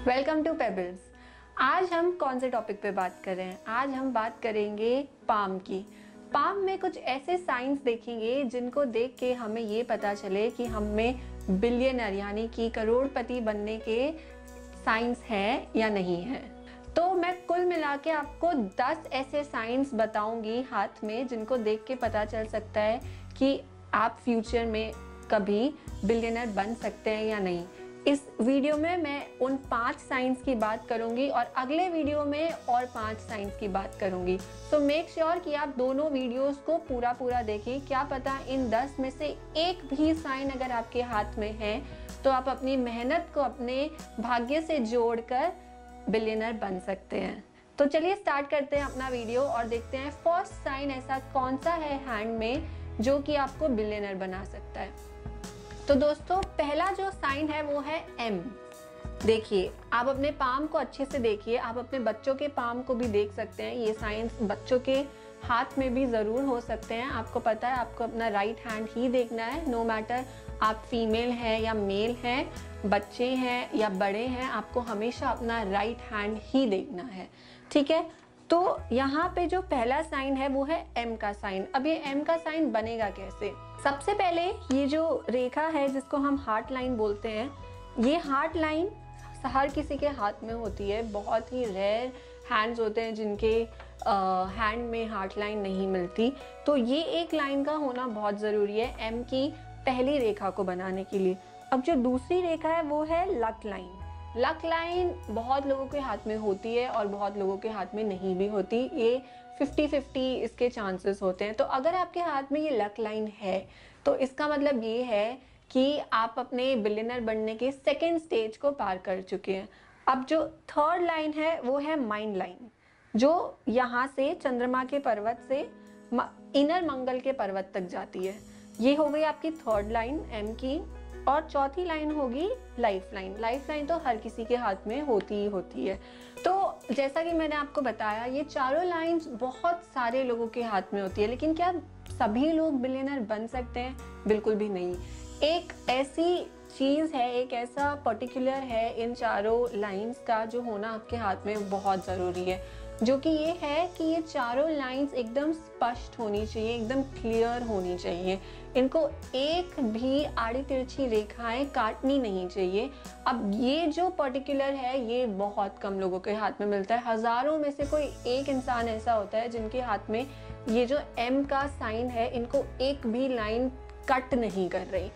Welcome to pebbles. आज हम कौन से टॉपिक पे बात कर रहे हैं? आज हम बात करेंगे पाम की। पाम में कुछ ऐसे साइंस देखेंगे जिनको देख के हमें ये पता चले कि हम में बिलियनर यानी कि करोड़पति बनने के साइंस है या नहीं है। तो मैं कुल मिला के आपको 10 ऐसे साइंस बताऊंगी हाथ में जिनको देख के पता चल सकता है कि आप फ्यूचर में कभी बिलियनर बन सकते हैं या नहीं। इस वीडियो में मैं उन 5 साइंस की बात करूंगी और अगले वीडियो में और 5 साइंस की बात करूंगी। तो मेक श्योर कि आप दोनों वीडियोस को पूरा देखें। क्या पता इन 10 में से एक भी साइन अगर आपके हाथ में है तो आप अपनी मेहनत को अपने भाग्य से जोड़कर बिलियनर बन सकते हैं। तो चलिए स्टार्ट करते हैं अपना वीडियो और देखते हैं फर्स्ट साइन ऐसा कौन सा है हैंड में जो कि आपको बिलियनर बना सकता है। तो दोस्तों पहला जो साइन है वो है एम। देखिए, आप अपने पाम को अच्छे से देखिए, आप अपने बच्चों के पाम को भी देख सकते हैं। ये साइंस बच्चों के हाथ में भी ज़रूर हो सकते हैं। आपको पता है, आपको अपना राइट हैंड ही देखना है। नो मैटर आप फीमेल हैं या मेल हैं, बच्चे हैं या बड़े हैं, आपको हमेशा अपना राइट हैंड ही देखना है। ठीक है, तो यहाँ पे जो पहला साइन है वो है एम का साइन। अब ये एम का साइन बनेगा कैसे? सबसे पहले ये जो रेखा है जिसको हम हार्ट लाइन बोलते हैं, ये हार्ट लाइन हर किसी के हाथ में होती है। बहुत ही रेयर हैंड्स होते हैं जिनके हैंड में हार्ट लाइन नहीं मिलती। तो ये एक लाइन का होना बहुत ज़रूरी है एम की पहली रेखा को बनाने के लिए। अब जो दूसरी रेखा है वो है लक लाइन। लक लाइन बहुत लोगों के हाथ में होती है और बहुत लोगों के हाथ में नहीं भी होती। ये 50-50 इसके चांसेस होते हैं। तो अगर आपके हाथ में ये लक लाइन है तो इसका मतलब ये है कि आप अपने बिलियनर बनने के सेकेंड स्टेज को पार कर चुके हैं। अब जो थर्ड लाइन है वो है माइंड लाइन, जो यहाँ से चंद्रमा के पर्वत से इनर मंगल के पर्वत तक जाती है। ये हो गई आपकी थर्ड लाइन एम की। और चौथी लाइन होगी लाइफ लाइन। लाइफ लाइन तो हर किसी के हाथ में होती ही होती है। तो जैसा कि मैंने आपको बताया, ये चारों लाइंस बहुत सारे लोगों के हाथ में होती है, लेकिन क्या सभी लोग बिलियनर बन सकते हैं? बिल्कुल भी नहीं। एक ऐसी चीज़ है, एक ऐसा पर्टिकुलर है इन चारों लाइंस का जो होना आपके हाथ में बहुत ज़रूरी है, जो कि ये है कि ये चारों लाइंस एकदम स्पष्ट होनी चाहिए, एकदम क्लियर होनी चाहिए। इनको एक भी आड़ी तिरछी रेखाएं काटनी नहीं चाहिए। अब ये जो पर्टिकुलर है ये बहुत कम लोगों के हाथ में मिलता है। हज़ारों में से कोई एक इंसान ऐसा होता है जिनके हाथ में ये जो एम का साइन है, इनको एक भी लाइन कट नहीं कर रही।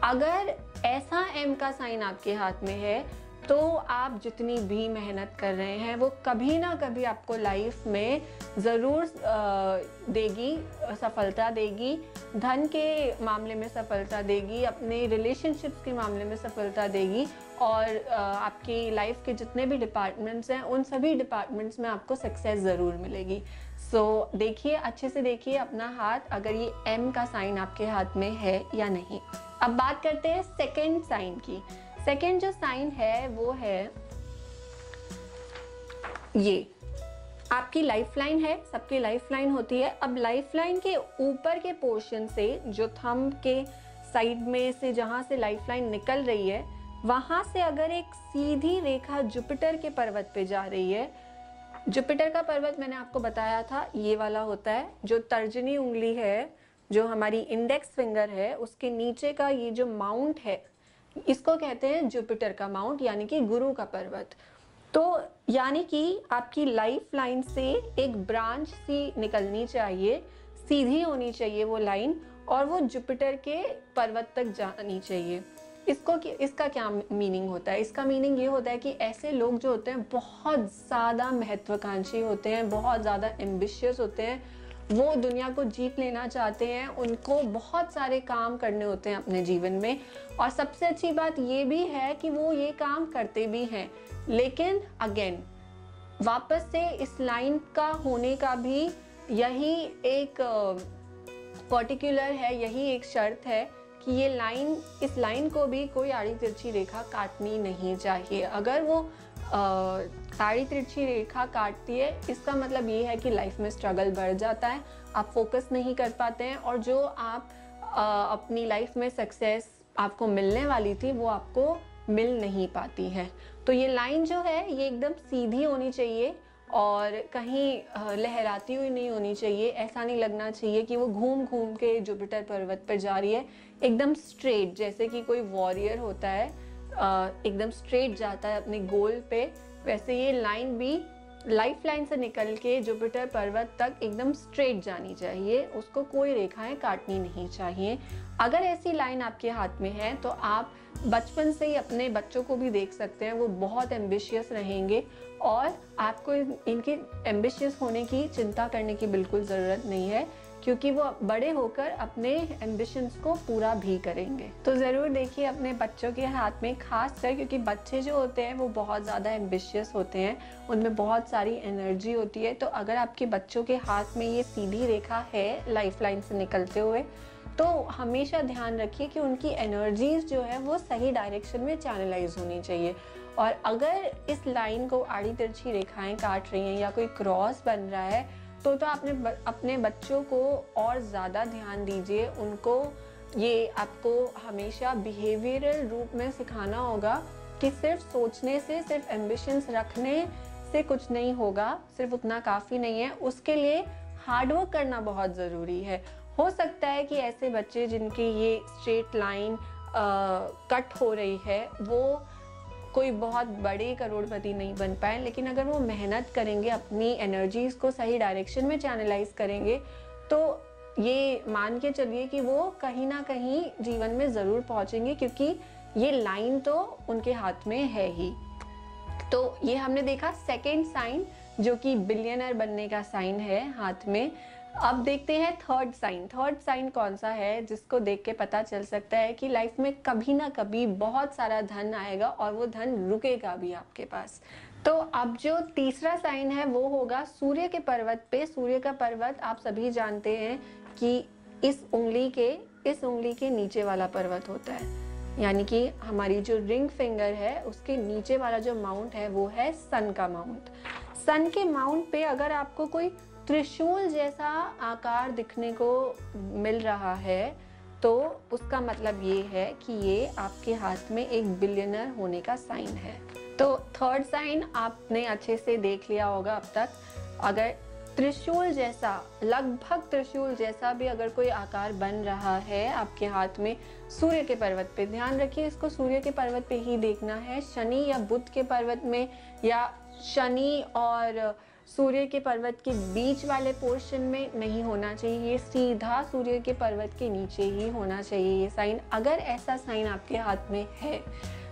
अगर ऐसा एम का साइन आपके हाथ में है तो आप जितनी भी मेहनत कर रहे हैं वो कभी ना कभी आपको लाइफ में ज़रूर देगी, सफलता देगी। धन के मामले में सफलता देगी, अपने रिलेशनशिप्स के मामले में सफलता देगी और आपकी लाइफ के जितने भी डिपार्टमेंट्स हैं उन सभी डिपार्टमेंट्स में आपको सक्सेस ज़रूर मिलेगी। सो देखिए, अच्छे से देखिए अपना हाथ, अगर ये एम का साइन आपके हाथ में है या नहीं। अब बात करते हैं सेकेंड साइन की। सेकेंड जो साइन है वो है ये आपकी लाइफ लाइन है। सबकी लाइफ लाइन होती है। अब लाइफ लाइन के ऊपर के पोर्शन से, जो थंब के साइड में से जहाँ से लाइफ लाइन निकल रही है, वहाँ से अगर एक सीधी रेखा जुपिटर के पर्वत पे जा रही है। जुपिटर का पर्वत मैंने आपको बताया था ये वाला होता है, जो तर्जनी उंगली है, जो हमारी इंडेक्स फिंगर है, उसके नीचे का ये जो माउंट है, इसको कहते हैं जुपिटर का माउंट, यानी कि गुरु का पर्वत। तो यानी कि आपकी लाइफ लाइन से एक ब्रांच सी निकलनी चाहिए, सीधी होनी चाहिए वो लाइन, और वो जुपिटर के पर्वत तक जानी चाहिए। इसका क्या मीनिंग होता है? इसका मीनिंग ये होता है कि ऐसे लोग जो होते हैं बहुत ज़्यादा महत्वाकांक्षी होते हैं, बहुत ज़्यादा एम्बिशियस होते हैं, वो दुनिया को जीत लेना चाहते हैं, उनको बहुत सारे काम करने होते हैं अपने जीवन में। और सबसे अच्छी बात ये भी है कि वो ये काम करते भी हैं। लेकिन अगेन वापस से इस लाइन का होने का भी यही एक पर्टिकुलर है, यही एक शर्त है कि ये लाइन, इस लाइन को भी कोई आड़ी तिरछी रेखा काटनी नहीं चाहिए। अगर वो आड़ी तिरछी रेखा काटती है, इसका मतलब ये है कि लाइफ में स्ट्रगल बढ़ जाता है, आप फोकस नहीं कर पाते हैं, और जो आप अपनी लाइफ में सक्सेस आपको मिलने वाली थी वो आपको मिल नहीं पाती हैं। तो ये लाइन जो है ये एकदम सीधी होनी चाहिए और कहीं लहराती हुई नहीं होनी चाहिए। ऐसा नहीं लगना चाहिए कि वो घूम घूम के जुपिटर पर्वत पर जा रही है। एकदम स्ट्रेट, जैसे कि कोई वॉरियर होता है एकदम स्ट्रेट जाता है अपने गोल पे, वैसे ये लाइन भी लाइफ लाइन से निकल के जुपिटर पर्वत तक एकदम स्ट्रेट जानी चाहिए। उसको कोई रेखाएं काटनी नहीं चाहिए। अगर ऐसी लाइन आपके हाथ में है तो आप बचपन से ही अपने बच्चों को भी देख सकते हैं, वो बहुत एम्बिशियस रहेंगे और आपको इनके एम्बिशियस होने की चिंता करने की बिल्कुल ज़रूरत नहीं है, क्योंकि वो बड़े होकर अपने एम्बिशंस को पूरा भी करेंगे। तो ज़रूर देखिए अपने बच्चों के हाथ में, खास कर क्योंकि बच्चे जो होते हैं वो बहुत ज़्यादा एम्बिशियस होते हैं, उनमें बहुत सारी एनर्जी होती है। तो अगर आपके बच्चों के हाथ में ये सीधी रेखा है लाइफ लाइन से निकलते हुए, तो हमेशा ध्यान रखिए कि उनकी एनर्जीज जो है वो सही डायरेक्शन में चैनलाइज होनी चाहिए। और अगर इस लाइन को आड़ी तिरछी रेखाएं काट रही हैं या कोई क्रॉस बन रहा है तो आपने अपने बच्चों को और ज़्यादा ध्यान दीजिए। उनको ये आपको हमेशा बिहेवियरल रूप में सिखाना होगा कि सिर्फ सोचने से, सिर्फ एम्बिशंस रखने से कुछ नहीं होगा, सिर्फ उतना काफ़ी नहीं है, उसके लिए हार्डवर्क करना बहुत ज़रूरी है। हो सकता है कि ऐसे बच्चे जिनकी ये स्ट्रेट लाइन कट हो रही है वो कोई बहुत बड़े करोड़पति नहीं बन पाए, लेकिन अगर वो मेहनत करेंगे, अपनी एनर्जीज को सही डायरेक्शन में चैनलाइज करेंगे, तो ये मान के चलिए कि वो कहीं ना कहीं जीवन में ज़रूर पहुंचेंगे, क्योंकि ये लाइन तो उनके हाथ में है ही। तो ये हमने देखा सेकेंड साइन, जो कि बिलियनर बनने का साइन है हाथ में। अब देखते हैं थर्ड साइन। थर्ड साइन कौन सा है जिसको देख के पता चल सकता है कि लाइफ में कभी ना कभी बहुत सारा धन आएगा और वो धन रुकेगा भी आपके पास। तो अब जो तीसरा साइन है वो होगा सूर्य के पर्वत पे। सूर्य का पर्वत आप सभी जानते हैं कि इस उंगली के नीचे वाला पर्वत होता है, यानी कि हमारी जो रिंग फिंगर है उसके नीचे वाला जो माउंट है वो है सन का माउंट। सन के माउंट पे अगर आपको कोई त्रिशूल जैसा आकार दिखने को मिल रहा है तो उसका मतलब ये है कि ये आपके हाथ में एक बिलियनर होने का साइन है। तो थर्ड साइन आपने अच्छे से देख लिया होगा अब तक। अगर त्रिशूल जैसा, लगभग त्रिशूल जैसा भी अगर कोई आकार बन रहा है आपके हाथ में सूर्य के पर्वत पे, ध्यान रखिए इसको सूर्य के पर्वत पे ही देखना है। शनि या बुध के पर्वत में या शनि और सूर्य के पर्वत के बीच वाले पोर्शन में नहीं होना चाहिए, ये सीधा सूर्य के पर्वत के नीचे ही होना चाहिए ये साइन। अगर ऐसा साइन आपके हाथ में है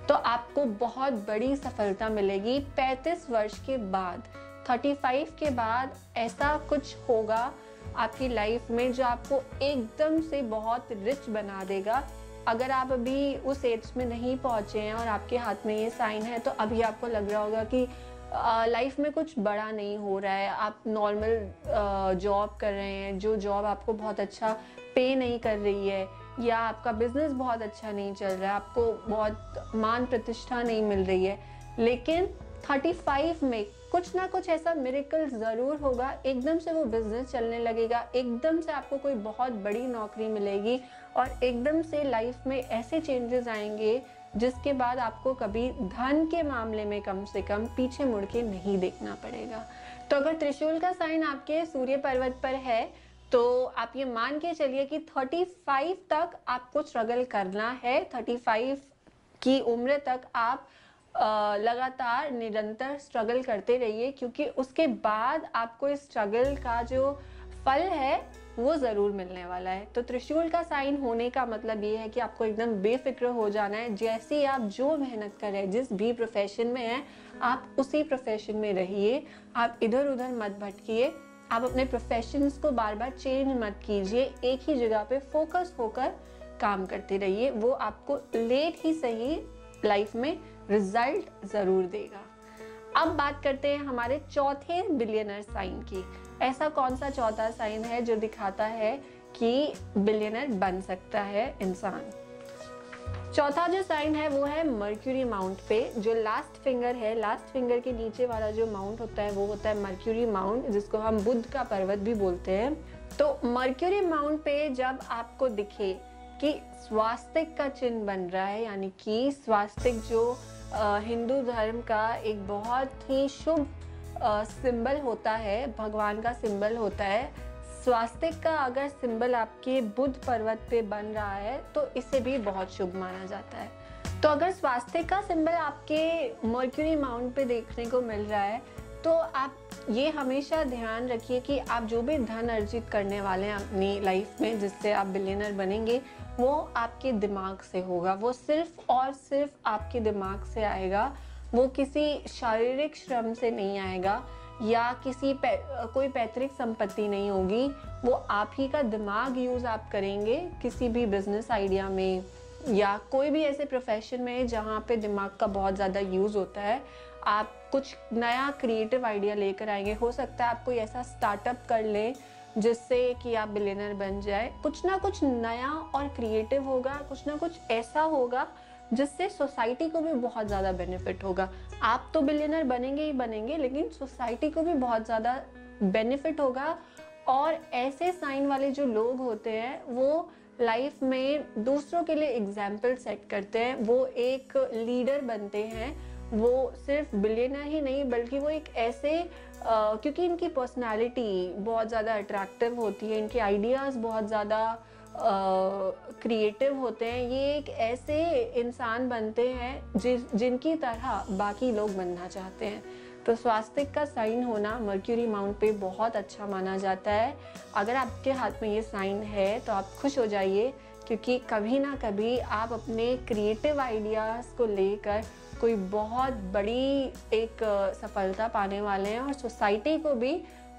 तो आपको बहुत बड़ी सफलता मिलेगी 35 वर्ष के बाद। 35 के बाद ऐसा कुछ होगा आपकी लाइफ में जो आपको एकदम से बहुत रिच बना देगा। अगर आप अभी उस एज में नहीं पहुंचे हैं और आपके हाथ में ये साइन है तो अभी आपको लग रहा होगा कि लाइफ में कुछ बड़ा नहीं हो रहा है, आप नॉर्मल जॉब कर रहे हैं, जो जॉब आपको बहुत अच्छा पे नहीं कर रही है, या आपका बिजनेस बहुत अच्छा नहीं चल रहा है, आपको बहुत मान प्रतिष्ठा नहीं मिल रही है। लेकिन 35 में कुछ ना कुछ ऐसा मिरेकल ज़रूर होगा, एकदम से वो बिजनेस चलने लगेगा, एकदम से आपको कोई बहुत बड़ी नौकरी मिलेगी और एकदम से लाइफ में ऐसे चेंजेस आएंगे जिसके बाद आपको कभी धन के मामले में कम से कम पीछे मुड़ के नहीं देखना पड़ेगा। तो अगर त्रिशूल का साइन आपके सूर्य पर्वत पर है तो आप ये मान के चलिए कि 35 तक आपको स्ट्रगल करना है। 35 की उम्र तक आप लगातार निरंतर स्ट्रगल करते रहिए, क्योंकि उसके बाद आपको इस स्ट्रगल का जो फल है वो ज़रूर मिलने वाला है। तो त्रिशूल का साइन होने का मतलब ये है कि आपको एकदम बेफिक्र हो जाना है। जैसे आप जो मेहनत कर रहे हैं, जिस भी प्रोफेशन में हैं, आप उसी प्रोफेशन में रहिए, आप इधर उधर मत भटकिए, आप अपने प्रोफेशंस को बार बार चेंज मत कीजिए, एक ही जगह पे फोकस होकर काम करते रहिए। वो आपको लेट ही सही लाइफ में रिजल्ट ज़रूर देगा। अब बात करते हैं हमारे चौथे बिलियनर साइन की। ऐसा कौन सा चौथा साइन है जो दिखाता है कि बिलियनर बन सकता है इंसान? चौथा जो साइन है वो है मर्क्यूरी माउंट पे। जो लास्ट फिंगर है, लास्ट फिंगर के नीचे वाला जो माउंट होता है वो होता है मर्क्यूरी माउंट, जिसको हम बुध का पर्वत भी बोलते हैं। तो मर्क्यूरी माउंट पे जब आपको दिखे कि स्वास्तिक का चिन्ह बन रहा है, यानी कि स्वास्तिक जो हिंदू धर्म का एक बहुत ही शुभ सिंबल होता है, भगवान का सिंबल होता है। स्वास्तिक का अगर सिंबल आपके बुध पर्वत पे बन रहा है तो इसे भी बहुत शुभ माना जाता है। तो अगर स्वास्तिक का सिंबल आपके मर्क्यूरी माउंट पे देखने को मिल रहा है तो आप ये हमेशा ध्यान रखिए कि आप जो भी धन अर्जित करने वाले हैं अपनी लाइफ में, जिससे आप बिलियनर बनेंगे, वो आपके दिमाग से होगा। वो सिर्फ और सिर्फ आपके दिमाग से आएगा, वो किसी शारीरिक श्रम से नहीं आएगा या कोई पैतृक संपत्ति नहीं होगी। वो आप ही का दिमाग यूज़ आप करेंगे किसी भी बिजनेस आइडिया में या कोई भी ऐसे प्रोफेशन में जहाँ पे दिमाग का बहुत ज़्यादा यूज़ होता है। आप कुछ नया क्रिएटिव आइडिया लेकर आएंगे। हो सकता है आप कोई ऐसा स्टार्टअप कर लें जिससे कि आप बिलियनर बन जाए। कुछ ना कुछ नया और क्रिएटिव होगा, कुछ ना कुछ ऐसा होगा जिससे सोसाइटी को भी बहुत ज़्यादा बेनिफिट होगा। आप तो बिलियनर बनेंगे ही बनेंगे, लेकिन सोसाइटी को भी बहुत ज़्यादा बेनिफिट होगा। और ऐसे साइन वाले जो लोग होते हैं वो लाइफ में दूसरों के लिए एग्जाम्पल सेट करते हैं, वो एक लीडर बनते हैं। वो सिर्फ बिलियनर ही नहीं बल्कि वो एक ऐसे क्योंकि इनकी पर्सनालिटी बहुत ज़्यादा अट्रैक्टिव होती है, इनके आइडियाज़ बहुत ज़्यादा क्रिएटिव होते हैं। ये एक ऐसे इंसान बनते हैं जिनकी तरह बाकी लोग बनना चाहते हैं। तो स्वास्तिक का साइन होना मर्क्यूरी माउंट पे बहुत अच्छा माना जाता है। अगर आपके हाथ में ये साइन है तो आप खुश हो जाइए, क्योंकि कभी ना कभी आप अपने क्रिएटिव आइडियाज़ को लेकर कोई बहुत बड़ी एक सफलता पाने वाले हैं और सोसाइटी को भी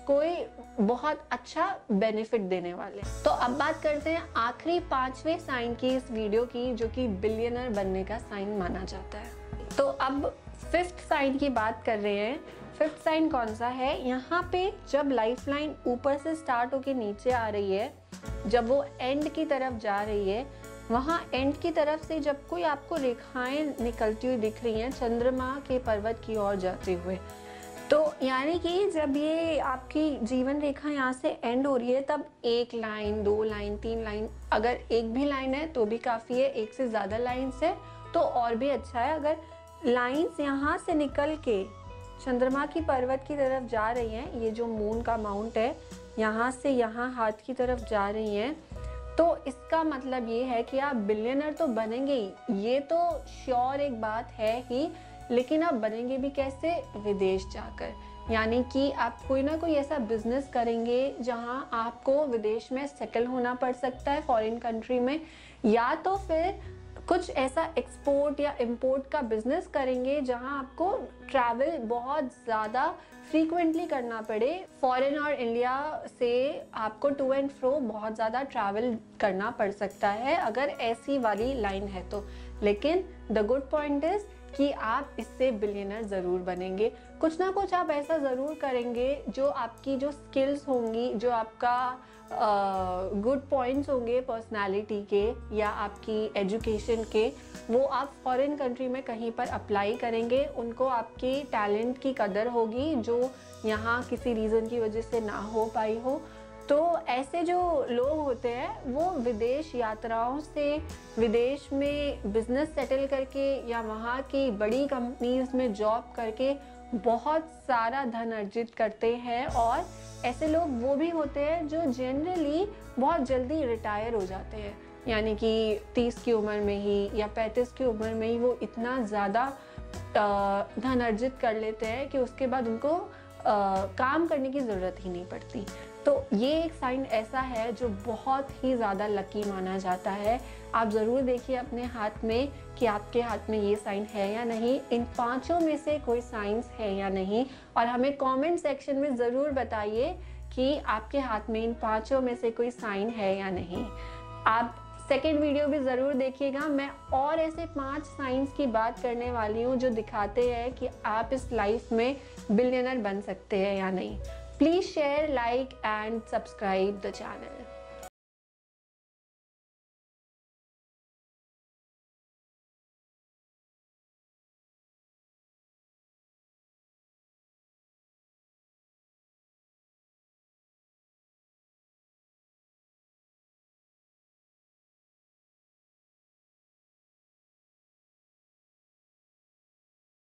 कोई बहुत अच्छा बेनिफिट देने वाले। तो अब बात करते हैं आखिरी 5वें साइन की इस वीडियो की, जो कि बिलियनर बनने का साइन माना जाता है। तो अब 5th साइन की बात कर रहे हैं। 5th साइन कौन सा है? यहाँ पे जब लाइफ लाइन ऊपर से स्टार्ट होके नीचे आ रही है, जब वो एंड की तरफ जा रही है, वहाँ एंड की तरफ से जब कोई आपको रेखाएं निकलती हुई दिख रही हैं चंद्रमा के पर्वत की ओर जाते हुए, तो यानी कि जब ये आपकी जीवन रेखा यहाँ से एंड हो रही है, तब 1 लाइन, 2 लाइन, 3 लाइन, अगर एक भी लाइन है तो भी काफ़ी है, एक से ज़्यादा लाइन्स है तो और भी अच्छा है। अगर लाइन्स यहाँ से निकल के चंद्रमा की पर्वत की तरफ जा रही हैं, ये जो मून का माउंट है यहाँ से यहाँ हाथ की तरफ जा रही हैं, तो इसका मतलब ये है कि आप बिलियनर तो बनेंगे ही, ये तो श्योर एक बात है ही, लेकिन आप बनेंगे भी कैसे? विदेश जाकर। यानी कि आप कोई ना कोई ऐसा बिजनेस करेंगे जहां आपको विदेश में सेटल होना पड़ सकता है, फॉरेन कंट्री में, या तो फिर कुछ ऐसा एक्सपोर्ट या इंपोर्ट का बिजनेस करेंगे जहां आपको ट्रैवल बहुत ज़्यादा फ्रीक्वेंटली करना पड़े। फॉरेन और इंडिया से आपको टू एंड फ्रो बहुत ज़्यादा ट्रैवल करना पड़ सकता है अगर ऐसी वाली लाइन है तो। लेकिन द गुड पॉइंट इज़ कि आप इससे बिलियनर ज़रूर बनेंगे। कुछ ना कुछ आप ऐसा ज़रूर करेंगे जो आपकी जो स्किल्स होंगी, जो आपका गुड पॉइंट्स होंगे पर्सनालिटी के या आपकी एजुकेशन के, वो आप फॉरेन कंट्री में कहीं पर अप्लाई करेंगे। उनको आपके टैलेंट की कदर होगी जो यहाँ किसी रीज़न की वजह से ना हो पाई हो। तो ऐसे जो लोग होते हैं वो विदेश यात्राओं से, विदेश में बिजनेस सेटल करके या वहाँ की बड़ी कंपनीज में जॉब करके बहुत सारा धन अर्जित करते हैं। और ऐसे लोग वो भी होते हैं जो जनरली बहुत जल्दी रिटायर हो जाते हैं, यानी कि 30 की उम्र में ही या 35 की उम्र में ही वो इतना ज़्यादा धन अर्जित कर लेते हैं कि उसके बाद उनको काम करने की ज़रूरत ही नहीं पड़ती। तो ये एक साइन ऐसा है जो बहुत ही ज़्यादा लकी माना जाता है। आप ज़रूर देखिए अपने हाथ में कि आपके हाथ में ये साइन है या नहीं, इन 5 में से कोई साइंस है या नहीं, और हमें कमेंट सेक्शन में ज़रूर बताइए कि आपके हाथ में इन 5 में से कोई साइन है या नहीं। आप सेकेंड वीडियो भी ज़रूर देखिएगा। मैं और ऐसे 5 साइंस की बात करने वाली हूँ जो दिखाते हैं कि आप इस लाइफ में बिलियनर बन सकते हैं या नहीं। Please share, like and subscribe the channel.